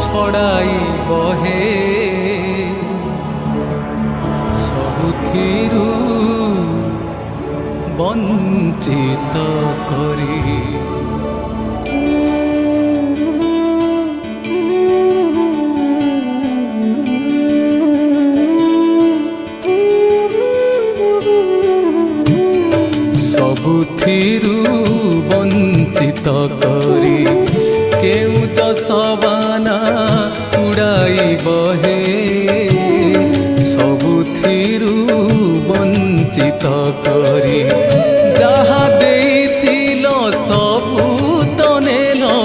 ছড়াই বহে ସବୁଥିରୁ ବଞ୍ଚିତ କରି। ସବୁଥିରୁ ବଞ୍ଚିତ କରି କେଉଁଟ ସବାନା ଉଡ଼ାଇ ବହେ ସବୁଥିରୁ ବଞ୍ଚିତ କରି।